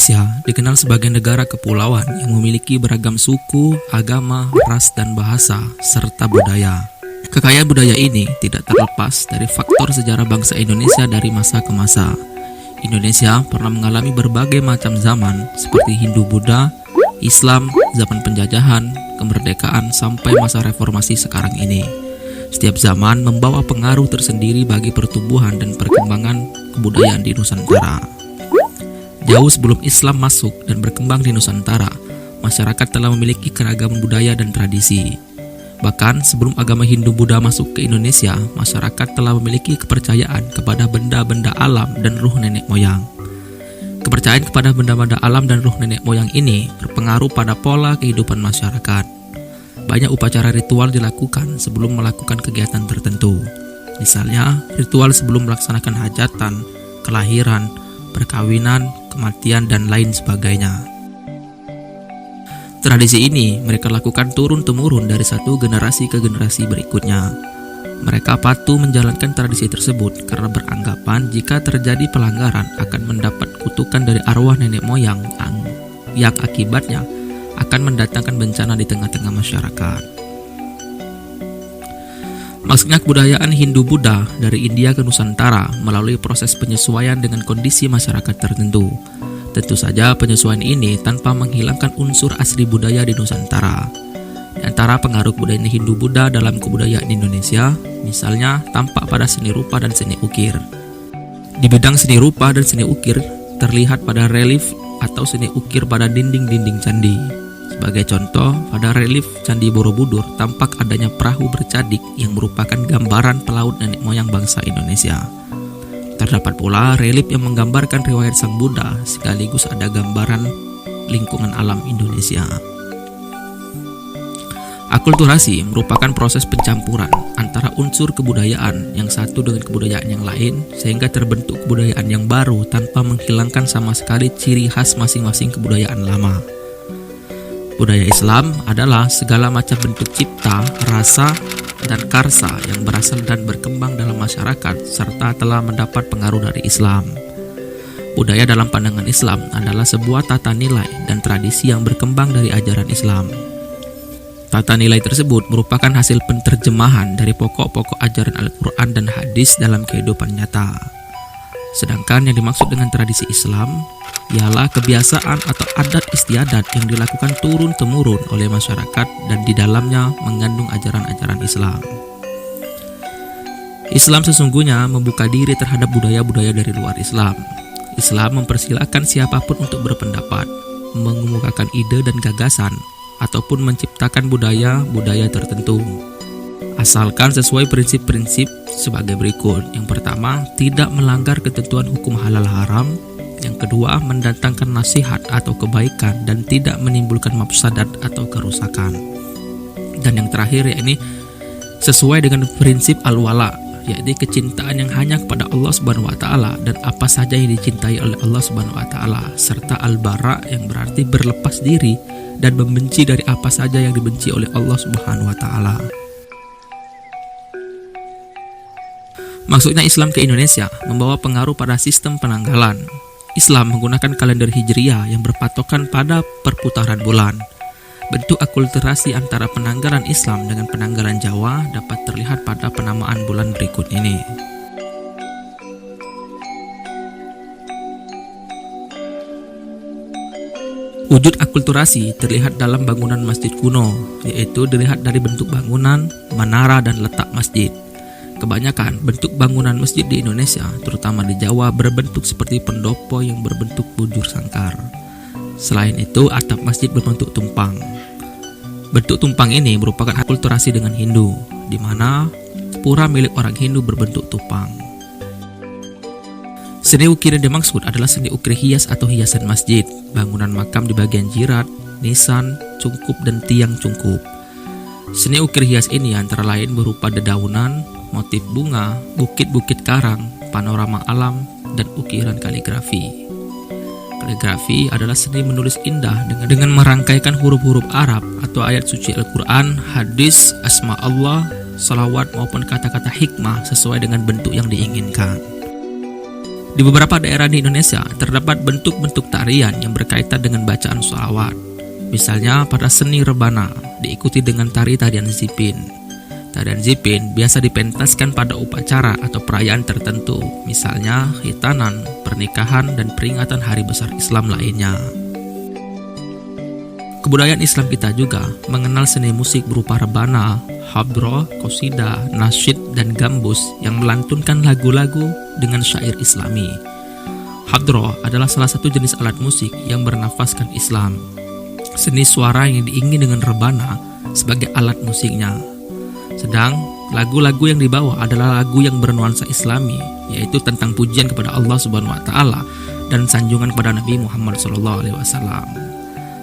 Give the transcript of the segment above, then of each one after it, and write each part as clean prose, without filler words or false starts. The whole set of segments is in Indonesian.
Indonesia dikenal sebagai negara kepulauan yang memiliki beragam suku, agama, ras, dan bahasa, serta budaya. Kekayaan budaya ini tidak terlepas dari faktor sejarah bangsa Indonesia dari masa ke masa. Indonesia pernah mengalami berbagai macam zaman seperti Hindu-Buddha, Islam, zaman penjajahan, kemerdekaan, sampai masa reformasi sekarang ini. Setiap zaman membawa pengaruh tersendiri bagi pertumbuhan dan perkembangan kebudayaan di Nusantara. Jauh sebelum Islam masuk dan berkembang di Nusantara, masyarakat telah memiliki keragaman budaya dan tradisi. Bahkan sebelum agama Hindu-Buddha masuk ke Indonesia, masyarakat telah memiliki kepercayaan kepada benda-benda alam dan ruh nenek moyang. Kepercayaan kepada benda-benda alam dan ruh nenek moyang ini berpengaruh pada pola kehidupan masyarakat. Banyak upacara ritual dilakukan sebelum melakukan kegiatan tertentu. Misalnya, ritual sebelum melaksanakan hajatan, kelahiran, perkawinan, kematian, dan lain sebagainya. Tradisi ini mereka lakukan turun-temurun dari satu generasi ke generasi berikutnya. Mereka patuh menjalankan tradisi tersebut karena beranggapan jika terjadi pelanggaran akan mendapat kutukan dari arwah nenek moyang yang akibatnya akan mendatangkan bencana di tengah-tengah masyarakat. Masuknya kebudayaan Hindu-Buddha dari India ke Nusantara melalui proses penyesuaian dengan kondisi masyarakat tertentu. Tentu saja penyesuaian ini tanpa menghilangkan unsur asli budaya di Nusantara. Di antara pengaruh budaya Hindu-Buddha dalam kebudayaan Indonesia, misalnya tampak pada seni rupa dan seni ukir. Di bidang seni rupa dan seni ukir, terlihat pada relief atau seni ukir pada dinding-dinding candi. Sebagai contoh, pada relief Candi Borobudur tampak adanya perahu bercadik yang merupakan gambaran pelaut nenek moyang bangsa Indonesia. Terdapat pula relief yang menggambarkan riwayat Sang Buddha sekaligus ada gambaran lingkungan alam Indonesia. Akulturasi merupakan proses pencampuran antara unsur kebudayaan yang satu dengan kebudayaan yang lain sehingga terbentuk kebudayaan yang baru tanpa menghilangkan sama sekali ciri khas masing-masing kebudayaan lama. Budaya Islam adalah segala macam bentuk cipta, rasa, dan karsa yang berasal dan berkembang dalam masyarakat serta telah mendapat pengaruh dari Islam. Budaya dalam pandangan Islam adalah sebuah tata nilai dan tradisi yang berkembang dari ajaran Islam. Tata nilai tersebut merupakan hasil penerjemahan dari pokok-pokok ajaran Al-Quran dan hadis dalam kehidupan nyata. Sedangkan yang dimaksud dengan tradisi Islam ialah kebiasaan atau adat istiadat yang dilakukan turun-temurun oleh masyarakat dan di dalamnya mengandung ajaran-ajaran Islam. Islam sesungguhnya membuka diri terhadap budaya-budaya dari luar Islam. Islam mempersilahkan siapapun untuk berpendapat, mengemukakan ide dan gagasan, ataupun menciptakan budaya-budaya tertentu. Asalkan sesuai prinsip-prinsip sebagai berikut. Yang pertama, tidak melanggar ketentuan hukum halal haram. Yang kedua, mendatangkan nasihat atau kebaikan dan tidak menimbulkan mafsadat atau kerusakan. Dan yang terakhir yakni sesuai dengan prinsip al-wala, yakni kecintaan yang hanya kepada Allah Subhanahu wa taala dan apa saja yang dicintai oleh Allah Subhanahu wa taala, serta al-bara yang berarti berlepas diri dan membenci dari apa saja yang dibenci oleh Allah Subhanahu wa taala. Maksudnya Islam ke Indonesia membawa pengaruh pada sistem penanggalan. Islam menggunakan kalender Hijriah yang berpatokan pada perputaran bulan. Bentuk akulturasi antara penanggalan Islam dengan penanggalan Jawa dapat terlihat pada penamaan bulan berikut ini. Wujud akulturasi terlihat dalam bangunan masjid kuno, yaitu dilihat dari bentuk bangunan, menara, dan letak masjid. Kebanyakan bentuk bangunan masjid di Indonesia, terutama di Jawa, berbentuk seperti pendopo yang berbentuk bujur sangkar. Selain itu, atap masjid berbentuk tumpang. Bentuk tumpang ini merupakan akulturasi dengan Hindu, di mana pura milik orang Hindu berbentuk tumpang. Seni ukir yang dimaksud adalah seni ukir hias atau hiasan masjid, bangunan makam di bagian jirat, nisan, cungkup, dan tiang cungkup. Seni ukir hias ini antara lain berupa dedaunan, motif bunga, bukit-bukit karang, panorama alam, dan ukiran kaligrafi. Kaligrafi adalah seni menulis indah dengan merangkaikan huruf-huruf Arab atau ayat suci Al-Quran, hadis, asma Allah, salawat maupun kata-kata hikmah sesuai dengan bentuk yang diinginkan. Di beberapa daerah di Indonesia terdapat bentuk-bentuk tarian yang berkaitan dengan bacaan sholawat. Misalnya pada seni rebana diikuti dengan tarian zipin. Tarian zipin biasa dipentaskan pada upacara atau perayaan tertentu, misalnya khitanan, pernikahan, dan peringatan hari besar Islam lainnya. Kebudayaan Islam kita juga mengenal seni musik berupa rebana, hadroh, qasidah, nasyid, dan gambus yang melantunkan lagu-lagu dengan syair Islami. Hadroh adalah salah satu jenis alat musik yang bernafaskan Islam. Seni suara yang diiringi dengan rebana sebagai alat musiknya. Sedang lagu-lagu yang dibawa adalah lagu yang bernuansa Islami, yaitu tentang pujian kepada Allah Subhanahu wa taala dan sanjungan kepada Nabi Muhammad SAW.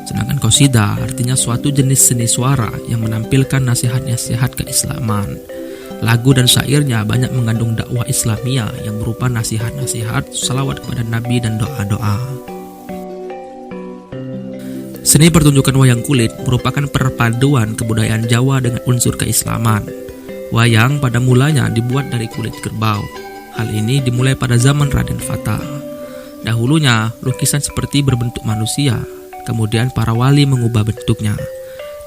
Sedangkan qasidah artinya suatu jenis seni suara yang menampilkan nasihat-nasihat keislaman. Lagu dan syairnya banyak mengandung dakwah Islamiyah yang berupa nasihat-nasihat, salawat kepada Nabi, dan doa-doa. Seni pertunjukan wayang kulit merupakan perpaduan kebudayaan Jawa dengan unsur keislaman. Wayang pada mulanya dibuat dari kulit kerbau. Hal ini dimulai pada zaman Raden Fata. Dahulunya, lukisan seperti berbentuk manusia, kemudian para wali mengubah bentuknya.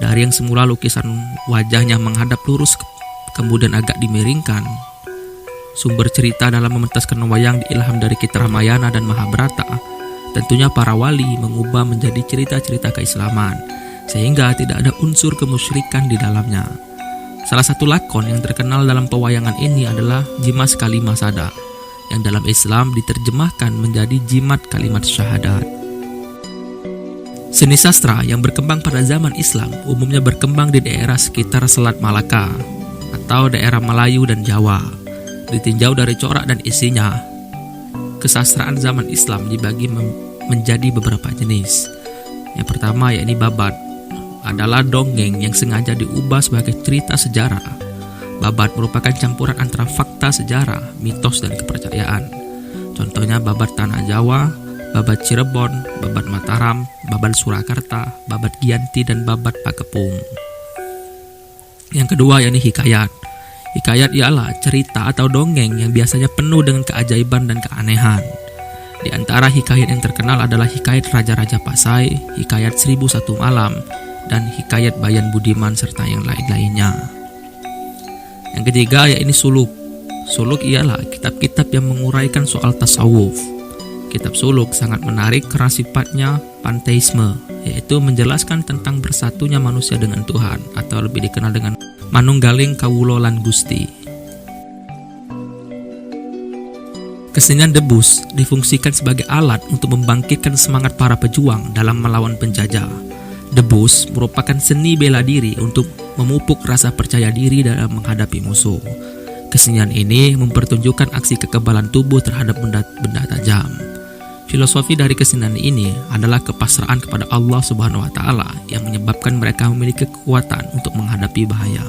Dari yang semula lukisan wajahnya menghadap lurus, kemudian agak dimiringkan. Sumber cerita dalam mementaskan wayang diilham dari Kitab Ramayana dan Mahabharata. Tentunya para wali mengubah menjadi cerita-cerita keislaman, sehingga tidak ada unsur kemusyrikan di dalamnya. Salah satu lakon yang terkenal dalam pewayangan ini adalah Jimas Kalimasada, yang dalam Islam diterjemahkan menjadi jimat kalimat syahadat. Seni sastra yang berkembang pada zaman Islam umumnya berkembang di daerah sekitar Selat Malaka atau daerah Melayu dan Jawa. Ditinjau dari corak dan isinya, kesastraan zaman Islam dibagi menjadi beberapa jenis. Yang pertama yakni babat, adalah dongeng yang sengaja diubah sebagai cerita sejarah. Babat merupakan campuran antara fakta sejarah, mitos, dan kepercayaan. Contohnya babat Tanah Jawa, babat Cirebon, babat Mataram, babat Surakarta, babat Giyanti, dan babat Pakepung. Yang kedua yakni hikayat. Hikayat ialah cerita atau dongeng yang biasanya penuh dengan keajaiban dan keanehan. Di antara hikayat yang terkenal adalah hikayat Raja-Raja Pasai, hikayat 1001 Malam, dan hikayat Bayan Budiman, serta yang lain-lainnya. Yang ketiga yakni suluk. Suluk ialah kitab-kitab yang menguraikan soal tasawuf. Kitab suluk sangat menarik karena sifatnya panteisme, yaitu menjelaskan tentang bersatunya manusia dengan Tuhan, atau lebih dikenal dengan manunggaling kawula lan Gusti. Kesenian debus difungsikan sebagai alat untuk membangkitkan semangat para pejuang dalam melawan penjajah. Debus merupakan seni bela diri untuk memupuk rasa percaya diri dalam menghadapi musuh. Kesenian ini mempertunjukkan aksi kekebalan tubuh terhadap benda-benda tajam. Filosofi dari kesenian ini adalah kepasrahan kepada Allah Subhanahu wa taala yang menyebabkan mereka memiliki kekuatan untuk menghadapi bahaya.